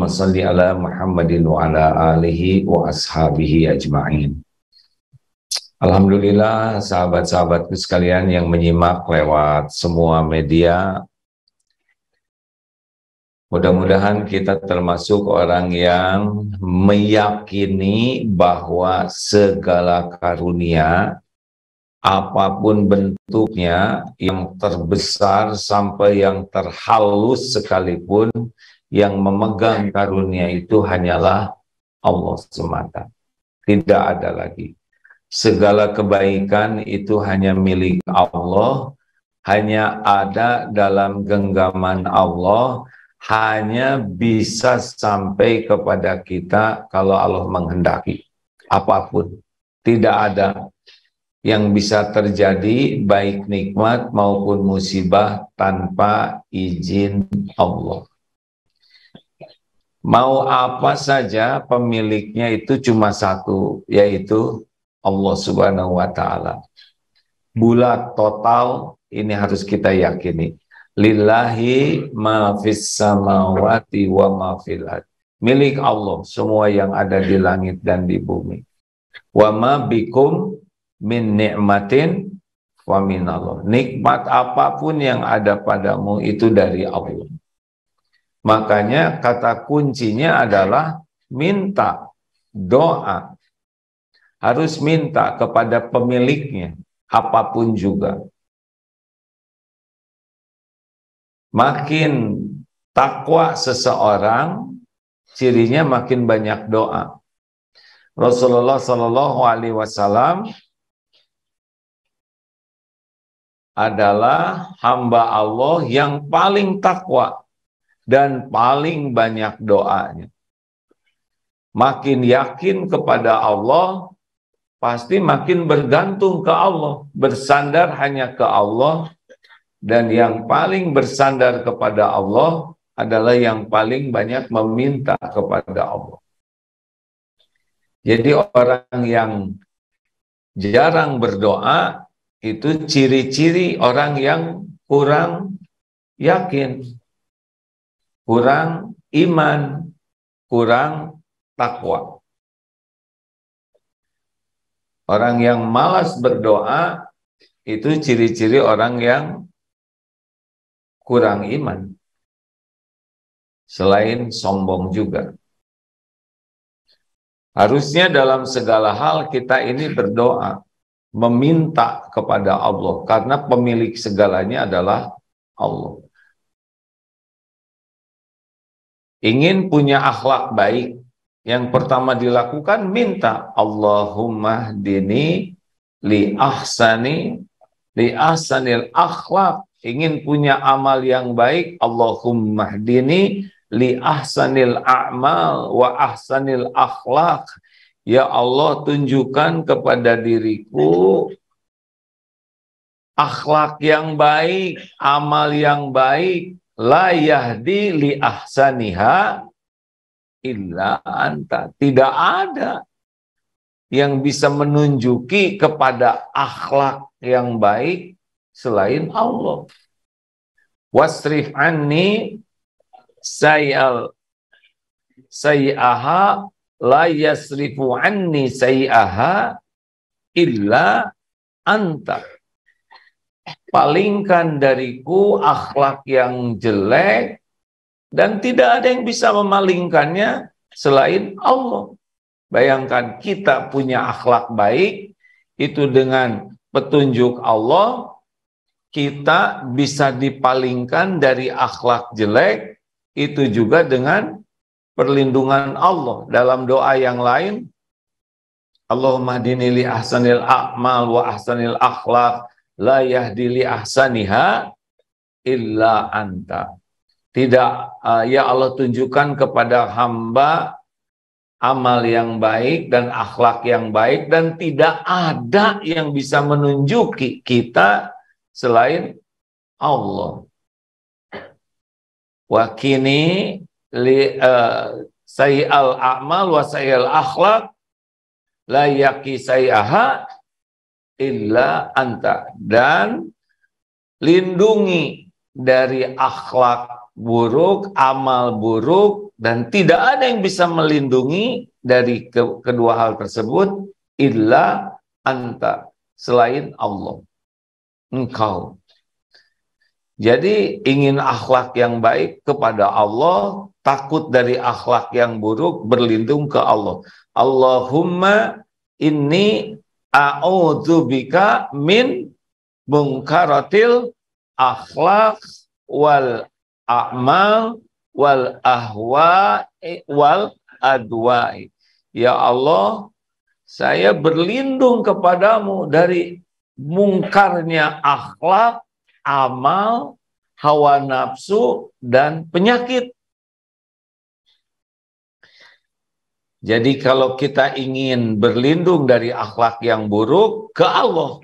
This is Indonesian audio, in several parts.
Allahumma salli ala Muhammadin wa ala alihi wa ashabihi ajma'in. Alhamdulillah, sahabat-sahabatku sekalian yang menyimak lewat semua media, mudah-mudahan kita termasuk orang yang meyakini bahwa segala karunia, apapun bentuknya, yang terbesar sampai yang terhalus sekalipun, yang memegang karunia itu hanyalah Allah semata. Tidak ada lagi. Segala kebaikan itu hanya milik Allah, hanya ada dalam genggaman Allah, hanya bisa sampai kepada kita kalau Allah menghendaki. Apapun, tidak ada yang bisa terjadi baik nikmat maupun musibah tanpa izin Allah. Mau apa saja pemiliknya itu cuma satu, yaitu Allah Subhanahu wa Ta'ala. Bulat total, ini harus kita yakini. Lillahi ma fis samawati wa ma fil ardh. Milik Allah semua yang ada di langit dan di bumi. Wa ma bikum min ni'matin wa minallah. Nikmat apapun yang ada padamu itu dari Allah. Makanya kata kuncinya adalah minta, doa. Harus minta kepada pemiliknya, apapun juga. Makin takwa seseorang, cirinya makin banyak doa. Rasulullah SAW adalah hamba Allah yang paling takwa dan paling banyak doanya. Makin yakin kepada Allah, pasti makin bergantung ke Allah, bersandar hanya ke Allah, dan yang paling bersandar kepada Allah adalah yang paling banyak meminta kepada Allah. Jadi orang yang jarang berdoa itu ciri-ciri orang yang kurang yakin, kurang iman, kurang takwa. Orang yang malas berdoa itu ciri-ciri orang yang kurang iman. Selain sombong juga. Harusnya dalam segala hal kita ini berdoa, meminta kepada Allah, karena pemilik segalanya adalah Allah. Ingin punya akhlak baik, yang pertama dilakukan minta, Allahumma hdini li ahsanil akhlak. Ingin punya amal yang baik, Allahumma hdini li ahsanil a'mal wa ahsanil akhlak. Ya Allah, tunjukkan kepada diriku akhlak yang baik, amal yang baik. La yahdi li ahsaniha illa anta. Tidak ada yang bisa menunjuki kepada akhlak yang baik selain Allah. Wasrif anni sayyaha la yasrifu anni sayyaha illa anta. Palingkan dariku akhlak yang jelek, dan tidak ada yang bisa memalingkannya selain Allah. Bayangkan kita punya akhlak baik, itu dengan petunjuk Allah, kita bisa dipalingkan dari akhlak jelek, itu juga dengan perlindungan Allah. Dalam doa yang lain, Allahumma hdini li ahsanil a'mal wa ahsanil akhlak, la yahdi li ahsaniha illa anta. Tidak, ya Allah, tunjukkan kepada hamba amal yang baik dan akhlak yang baik, dan tidak ada yang bisa menunjuki kita selain Allah. Wa kini li sayyi'al a'mal wa sayyi'al akhlak la yaqi sayyaha illa anta. Dan lindungi dari akhlak buruk, amal buruk, dan tidak ada yang bisa melindungi dari kedua hal tersebut illa anta, selain Allah, engkau. Jadi ingin akhlak yang baik kepada Allah, takut dari akhlak yang buruk, berlindung ke Allah. Allahumma inni a'udzubika min munkaratil akhlak wal a'mal wal ahwa'i wal adwa'i. Ya Allah, saya berlindung kepadamu dari mungkarnya akhlak, amal, hawa nafsu, dan penyakit. Jadi kalau kita ingin berlindung dari akhlak yang buruk, ke Allah.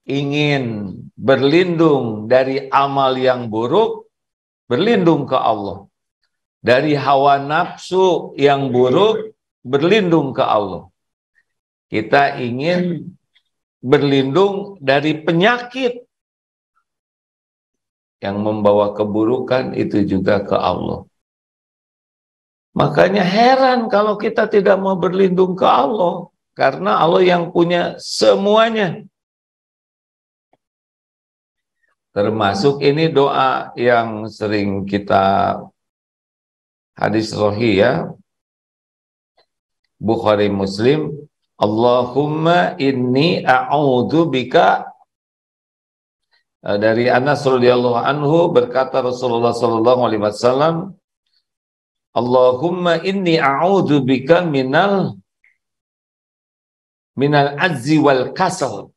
Ingin berlindung dari amal yang buruk, berlindung ke Allah. Dari hawa nafsu yang buruk, berlindung ke Allah. Kita ingin berlindung dari penyakit yang membawa keburukan, itu juga ke Allah. Makanya heran kalau kita tidak mau berlindung ke Allah, karena Allah yang punya semuanya. Termasuk ini doa yang sering kita hadis sahih ya, Bukhari Muslim, Allahumma inni a'udzubika. Dari Anas radhiyallahu anhu berkata Rasulullah sallallahu alaihi wasallam, Allahumma inni a'udzubika minal azzi wal kasal.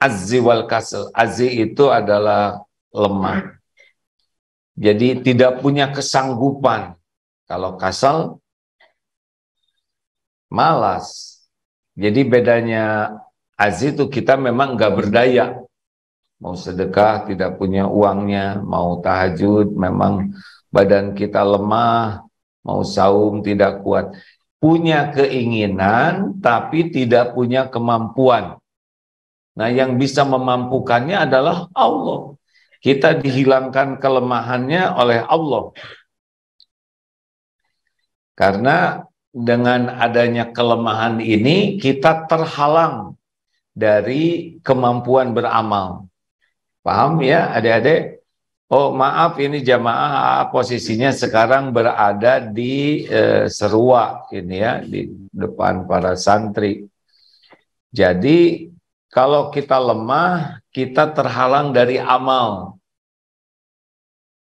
Azzi wal kasal. Azzi itu adalah lemah. Jadi tidak punya kesanggupan. Kalau kasal, malas. Jadi bedanya azzi itu kita memang nggak berdaya. Mau sedekah tidak punya uangnya, mau tahajud memang badan kita lemah, mau saum tidak kuat. Punya keinginan tapi tidak punya kemampuan. Nah, yang bisa memampukannya adalah Allah. Kita dihilangkan kelemahannya oleh Allah. Karena dengan adanya kelemahan ini, kita terhalang dari kemampuan beramal. Paham ya adik-adik? Oh maaf, ini jamaah posisinya sekarang berada di Serua, ini ya, di depan para santri. Jadi kalau kita lemah, kita terhalang dari amal.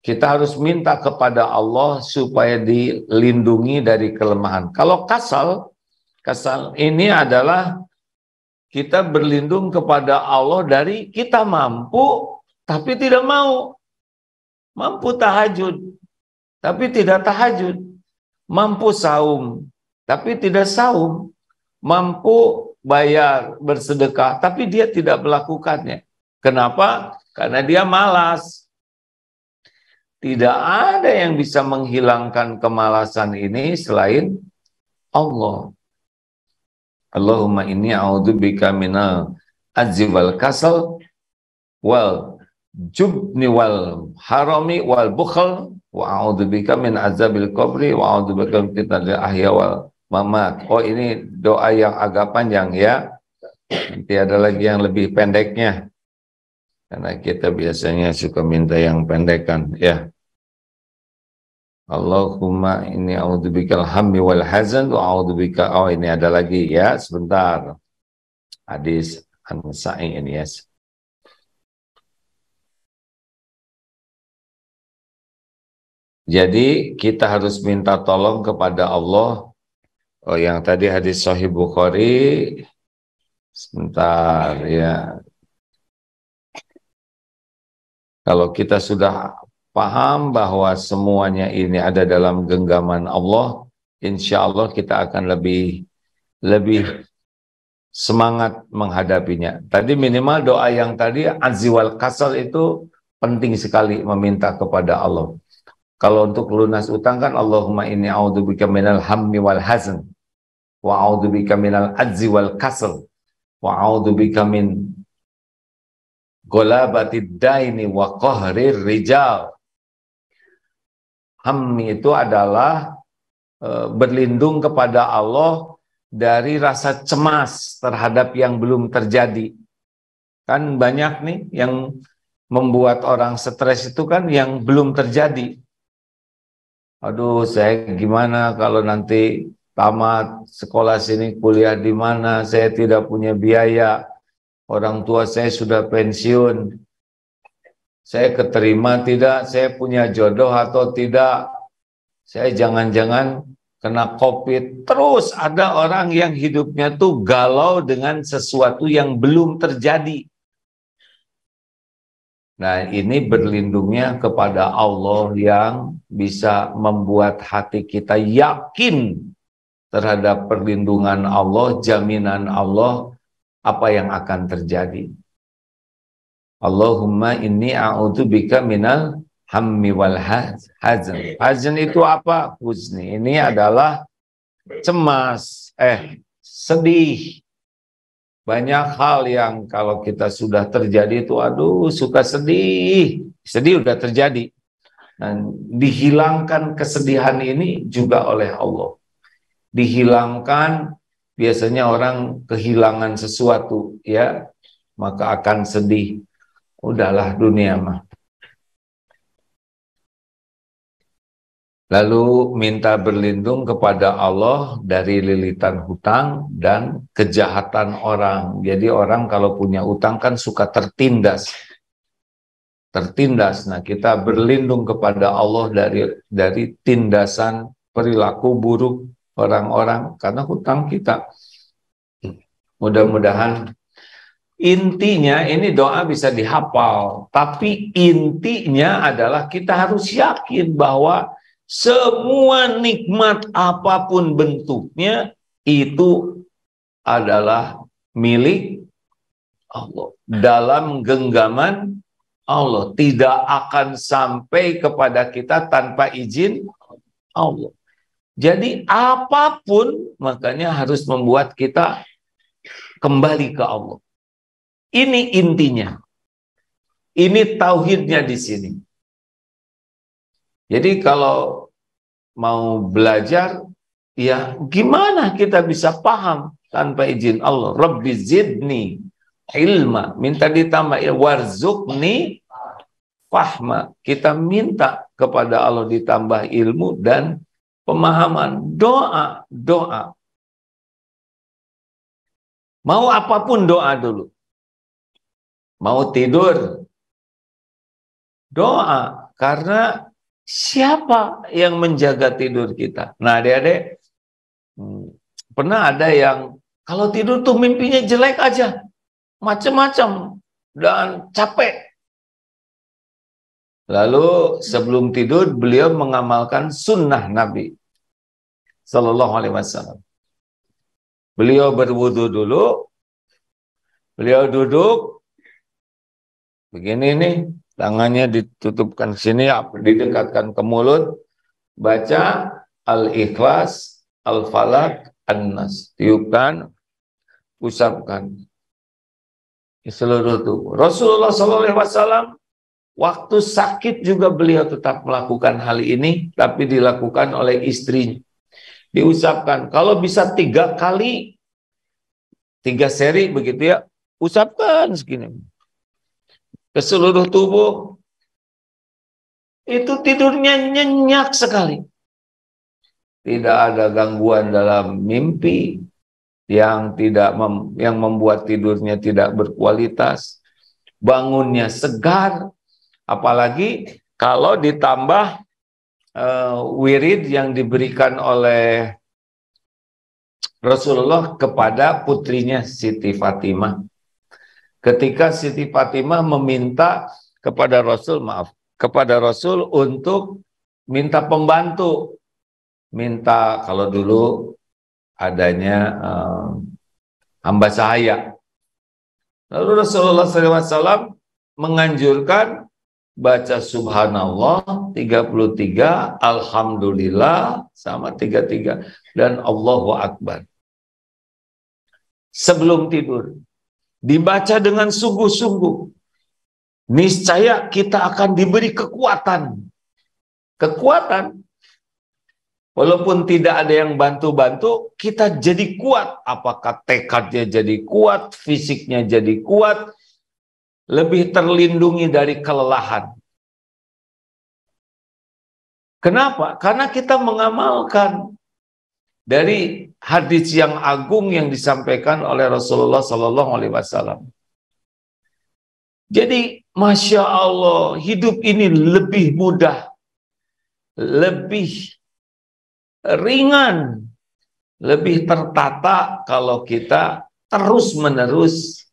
Kita harus minta kepada Allah supaya dilindungi dari kelemahan. Kalau kasal ini adalah kita berlindung kepada Allah dari kita mampu tapi tidak mau. Mampu tahajud tapi tidak tahajud. Mampu saum tapi tidak saum. Mampu bayar, bersedekah, tapi dia tidak melakukannya. Kenapa? Karena dia malas. Tidak ada yang bisa menghilangkan kemalasan ini selain Allah. Allahumma inni a'udzubika minal ajzi wal kasal wal jubni wal harami wal bukhl wa a'udzubika min azabil qabri wa a'udzubika min fitnatil ahya wal mamat. Oh, ini doa yang agak panjang ya. Nanti ada lagi yang lebih pendeknya. Karena kita biasanya suka minta yang pendekan ya. Allahumma inni a'udzubikal hammi wal hazan wa a'udzubika. Oh, ini ada lagi ya, sebentar. Hadis An-Nasa'i ini ya. Jadi kita harus minta tolong kepada Allah. Oh, yang tadi hadis Sahih Bukhari, sebentar ya. Kalau kita sudah paham bahwa semuanya ini ada dalam genggaman Allah, insya Allah kita akan lebih semangat menghadapinya. Tadi minimal doa yang tadi azzi wal kasal itu penting sekali meminta kepada Allah. Kalau untuk lunas utang kan Allahumma inni a'udzubika minal hammi wal hazan wa a'udzubika minal ajzi wal kasal wa a'udzubika min Ghalabatid daini wa qahrir rijal. Hammi itu adalah berlindung kepada Allah dari rasa cemas terhadap yang belum terjadi. Kan banyak nih yang membuat orang stres itu kan yang belum terjadi. Aduh, saya gimana kalau nanti tamat sekolah sini, kuliah di mana, saya tidak punya biaya, orang tua saya sudah pensiun, saya keterima tidak, saya punya jodoh atau tidak, saya jangan-jangan kena COVID. Terus ada orang yang hidupnya tuh galau dengan sesuatu yang belum terjadi. Nah, ini berlindungnya kepada Allah yang bisa membuat hati kita yakin terhadap perlindungan Allah, jaminan Allah, apa yang akan terjadi. Allahumma inni a'udzubika minal hammi wal hazan. Hazan itu apa? Huzni. Ini adalah cemas, sedih. Banyak hal yang kalau kita sudah terjadi itu, aduh, suka sedih. Sedih udah terjadi. Dan dihilangkan kesedihan ini juga oleh Allah. Dihilangkan, biasanya orang kehilangan sesuatu, ya, maka akan sedih. Udahlah dunia mah. Lalu minta berlindung kepada Allah dari lilitan hutang dan kejahatan orang. Jadi orang kalau punya utang kan suka tertindas. Tertindas. Nah, kita berlindung kepada Allah dari tindasan perilaku buruk orang-orang karena hutang kita. Mudah-mudahan intinya ini doa bisa dihafal, tapi intinya adalah kita harus yakin bahwa semua nikmat apapun bentuknya itu adalah milik Allah. Dalam genggaman Allah. Tidak akan sampai kepada kita tanpa izin Allah. Jadi apapun makanya harus membuat kita kembali ke Allah. Ini intinya. Ini tauhidnya di sini. Jadi kalau mau belajar, ya gimana kita bisa paham tanpa izin Allah? Rabbi zidni ilma, minta ditambah, warzuqni fahma. Kita minta kepada Allah ditambah ilmu dan pemahaman. Doa. Mau apapun doa dulu. Mau tidur, doa. Karena siapa yang menjaga tidur kita? Nah, adik-adik, pernah ada yang kalau tidur tuh mimpinya jelek aja, macam-macam, dan capek. Lalu sebelum tidur beliau mengamalkan sunnah Nabi Sallallahu Alaihi Wasallam. Beliau berwudu dulu, beliau duduk, begini nih, tangannya ditutupkan sini, didekatkan ke mulut, baca Al-Ikhlas, Al-Falaq, An-Nas, tiupkan, usapkan di seluruh tubuh. Rasulullah SAW waktu sakit juga beliau tetap melakukan hal ini, tapi dilakukan oleh istrinya. Diusapkan, kalau bisa 3 kali, 3 seri begitu ya, usapkan segini ke seluruh tubuh. Itu tidurnya nyenyak sekali. Tidak ada gangguan dalam mimpi yang membuat tidurnya tidak berkualitas. Bangunnya segar, apalagi kalau ditambah wirid yang diberikan oleh Rasulullah kepada putrinya Siti Fatimah. Ketika Siti Fatimah meminta kepada Rasul untuk minta pembantu, minta, kalau dulu adanya hamba sahaya. Lalu Rasulullah SAW menganjurkan baca subhanallah 33, alhamdulillah sama 33, dan Allahu Akbar. Sebelum tidur dibaca dengan sungguh-sungguh. niscaya kita akan diberi kekuatan. Kekuatan, walaupun tidak ada yang bantu-bantu, kita jadi kuat. Apakah tekadnya jadi kuat, fisiknya jadi kuat, lebih terlindungi dari kelelahan. Kenapa? Karena kita mengamalkan dari hadis yang agung yang disampaikan oleh Rasulullah SAW. Jadi, Masya Allah, hidup ini lebih mudah, lebih ringan, lebih tertata kalau kita terus-menerus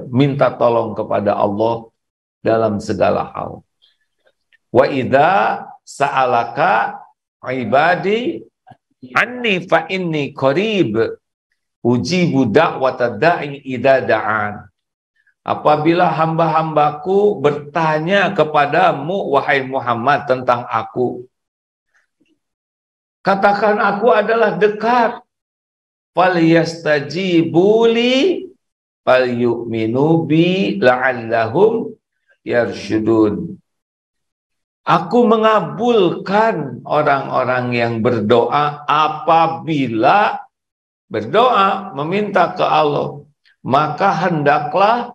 minta tolong kepada Allah dalam segala hal. Wa idza sa'alaka ibadi anni fa inni qarib ujibu da'watad da'i idza da'an. Apabila hamba-hambaku bertanya kepadamu, wahai Muhammad, tentang aku, katakan aku adalah dekat. Falyastajibu li falyu'minu bi la'allahum yarsyudun. Aku mengabulkan orang-orang yang berdoa apabila berdoa meminta ke Allah, maka hendaklah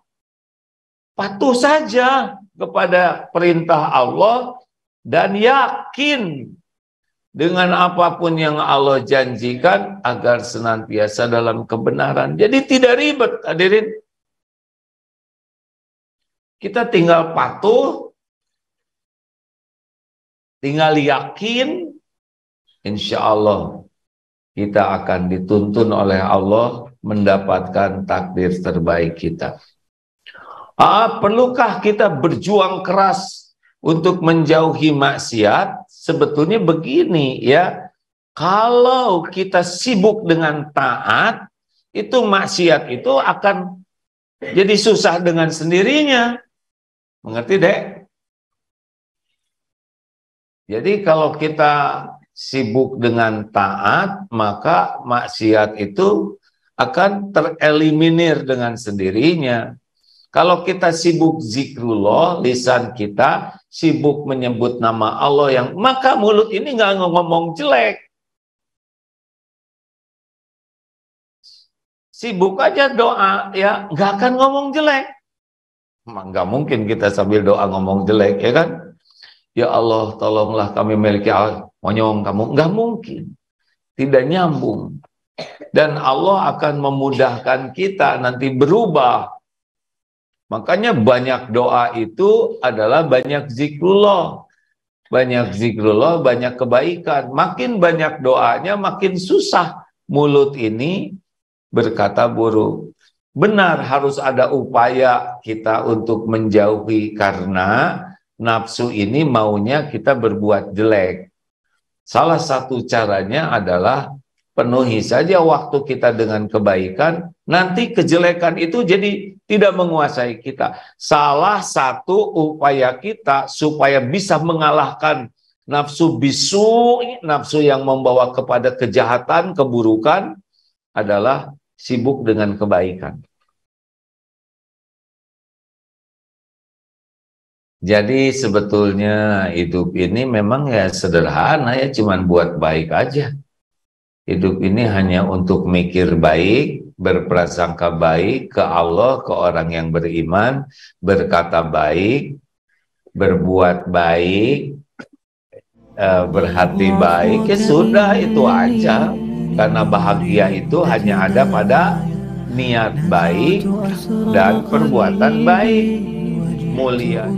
patuh saja kepada perintah Allah dan yakin dengan apapun yang Allah janjikan agar senantiasa dalam kebenaran. Jadi tidak ribet, hadirin. Kita tinggal patuh, tinggal yakin, insya Allah kita akan dituntun oleh Allah mendapatkan takdir terbaik kita. Perlukah kita berjuang keras untuk menjauhi maksiat? Sebetulnya begini ya, kalau kita sibuk dengan taat, itu maksiat itu akan jadi susah dengan sendirinya. Mengerti, Dek? Jadi kalau kita sibuk dengan taat, maka maksiat itu akan tereliminir dengan sendirinya. Kalau kita sibuk zikrullah, lisan kita sibuk menyebut nama Allah, yang maka mulut ini nggak ngomong jelek. Sibuk aja doa, ya nggak akan ngomong jelek. Nggak mungkin kita sambil doa ngomong jelek, ya kan? Ya Allah, tolonglah kami memiliki monyong kamu. Nggak mungkin. Tidak nyambung. Dan Allah akan memudahkan kita nanti berubah. Makanya banyak doa itu adalah banyak zikrullah. Banyak zikrullah, banyak kebaikan. Makin banyak doanya, makin susah mulut ini berkata buruk. Benar, harus ada upaya kita untuk menjauhi, karena nafsu ini maunya kita berbuat jelek. Salah satu caranya adalah penuhi saja waktu kita dengan kebaikan, nanti kejelekan itu jadi tidak menguasai kita. Salah satu upaya kita supaya bisa mengalahkan nafsu bisu, nafsu yang membawa kepada kejahatan, keburukan, adalah sibuk dengan kebaikan. Jadi sebetulnya hidup ini memang ya sederhana ya, cuman buat baik aja. Hidup ini hanya untuk mikir baik, berprasangka baik ke Allah, ke orang yang beriman, berkata baik, berbuat baik, berhati baik, ya sudah, itu aja. Karena bahagia itu hanya ada pada niat baik dan perbuatan baik, mulia.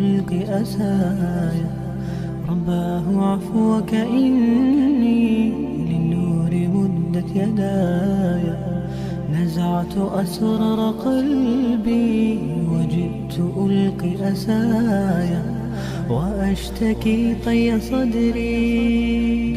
يداي نزعت أسرار قلبي وجئت ألقي أسايا وأشتكي طي صدري